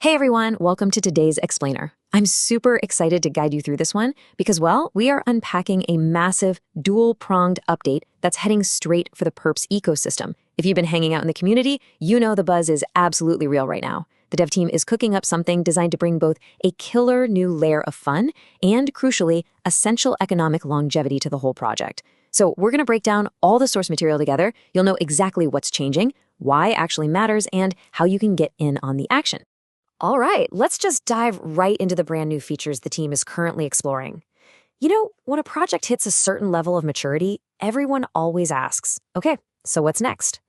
Hey everyone, welcome to today's Explainer. I'm super excited to guide you through this one because, well, we are unpacking a massive dual-pronged update that's heading straight for the Perps ecosystem. If you've been hanging out in the community, you know the buzz is absolutely real right now. The dev team is cooking up something designed to bring both a killer new layer of fun and, crucially, essential economic longevity to the whole project. So we're going to break down all the source material together. You'll know exactly what's changing, why it actually matters, and how you can get in on the action. All right, let's just dive right into the brand new features the team is currently exploring. You know, when a project hits a certain level of maturity, everyone always asks, okay, so what's next?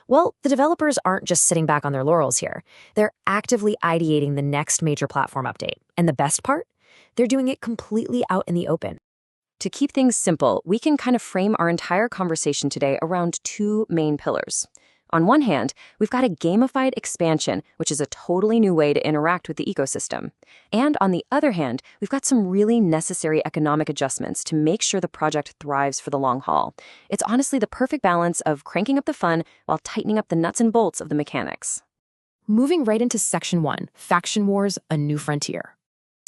Well, the developers aren't just sitting back on their laurels here. They're actively ideating the next major platform update. And the best part? They're doing it completely out in the open. To keep things simple, we can kind of frame our entire conversation today around two main pillars. On one hand, we've got a gamified expansion, which is a totally new way to interact with the ecosystem. And on the other hand, we've got some really necessary economic adjustments to make sure the project thrives for the long haul. It's honestly the perfect balance of cranking up the fun while tightening up the nuts and bolts of the mechanics. Moving right into Section 1, Faction Wars, A New Frontier.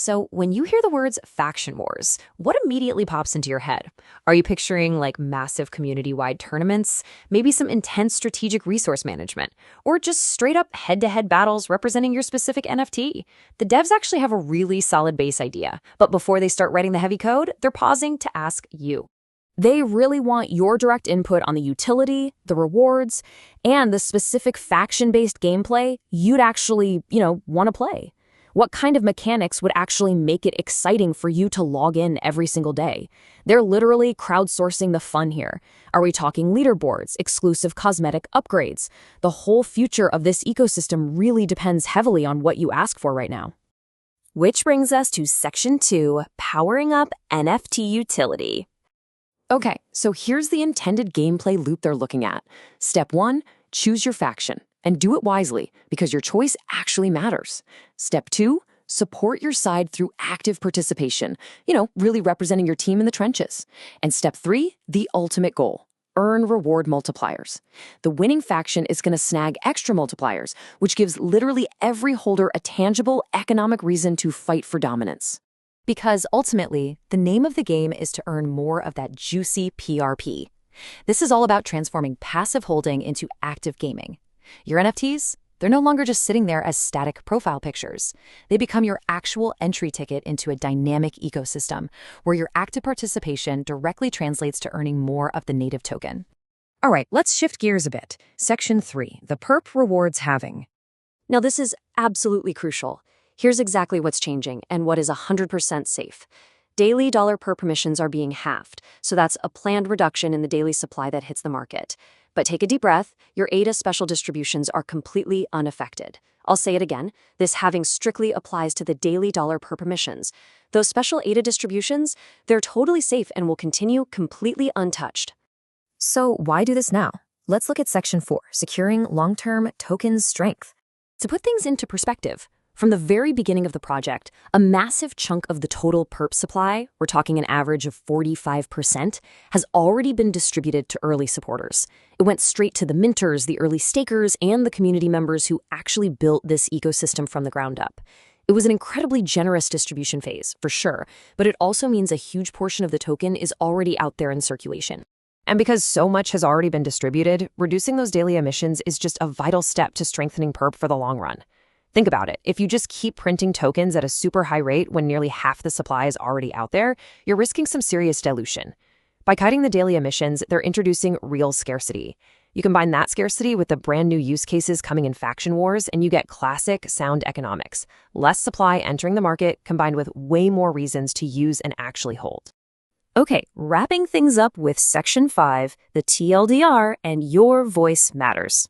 So when you hear the words faction wars, what immediately pops into your head? Are you picturing like massive community-wide tournaments, maybe some intense strategic resource management, or just straight up head-to-head battles representing your specific NFT? The devs actually have a really solid base idea, but before they start writing the heavy code, they're pausing to ask you. They really want your direct input on the utility, the rewards, and the specific faction-based gameplay you'd actually, want to play. What kind of mechanics would actually make it exciting for you to log in every single day? They're literally crowdsourcing the fun here. Are we talking leaderboards, exclusive cosmetic upgrades? The whole future of this ecosystem really depends heavily on what you ask for right now. Which brings us to Section 2, Powering Up NFT Utility. Okay, so here's the intended gameplay loop they're looking at. Step 1, choose your faction. And do it wisely, because your choice actually matters. Step 2, support your side through active participation, really representing your team in the trenches. And step 3, the ultimate goal, earn reward multipliers. The winning faction is going to snag extra multipliers, which gives literally every holder a tangible economic reason to fight for dominance. Because ultimately, the name of the game is to earn more of that juicy PRP. This is all about transforming passive holding into active gaming. Your NFTs, they're no longer just sitting there as static profile pictures. They become your actual entry ticket into a dynamic ecosystem where your active participation directly translates to earning more of the native token. All right, let's shift gears a bit. Section 3, the perp rewards halving. Now, this is absolutely crucial. Here's exactly what's changing and what is 100% safe. Daily dollar perp emissions are being halved, so that's a planned reduction in the daily supply that hits the market. But take a deep breath, your ADA special distributions are completely unaffected. I'll say it again, this halving strictly applies to the daily dollar perp emissions. Those special ADA distributions, they're totally safe and will continue completely untouched. So why do this now? Let's look at Section 4, securing long-term token strength. To put things into perspective, from the very beginning of the project, a massive chunk of the total perp supply, we're talking an average of 45%, has already been distributed to early supporters. It went straight to the minters, the early stakers, and the community members who actually built this ecosystem from the ground up. It was an incredibly generous distribution phase, for sure, but it also means a huge portion of the token is already out there in circulation. And because so much has already been distributed, reducing those daily emissions is just a vital step to strengthening perp for the long run. Think about it. If you just keep printing tokens at a super high rate when nearly half the supply is already out there, you're risking some serious dilution. By cutting the daily emissions, they're introducing real scarcity. You combine that scarcity with the brand new use cases coming in faction wars, and you get classic sound economics. Less supply entering the market combined with way more reasons to use and actually hold. Okay, wrapping things up with Section 5, the TLDR, and your voice matters.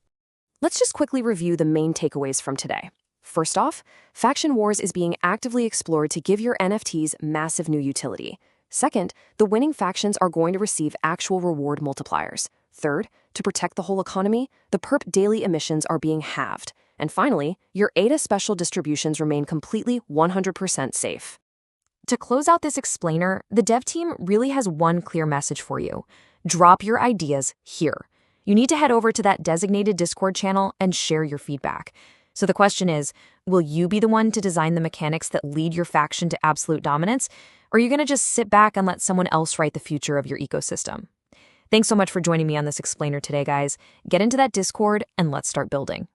Let's just quickly review the main takeaways from today. First off, Faction Wars is being actively explored to give your NFTs massive new utility. Second, the winning factions are going to receive actual reward multipliers. Third, to protect the whole economy, the perp daily emissions are being halved. And finally, your ADA special distributions remain completely 100% safe. To close out this explainer, the dev team really has one clear message for you. Drop your ideas here. You need to head over to that designated Discord channel and share your feedback. So the question is, will you be the one to design the mechanics that lead your faction to absolute dominance? Or are you going to just sit back and let someone else write the future of your ecosystem? Thanks so much for joining me on this explainer today, guys. Get into that Discord and let's start building.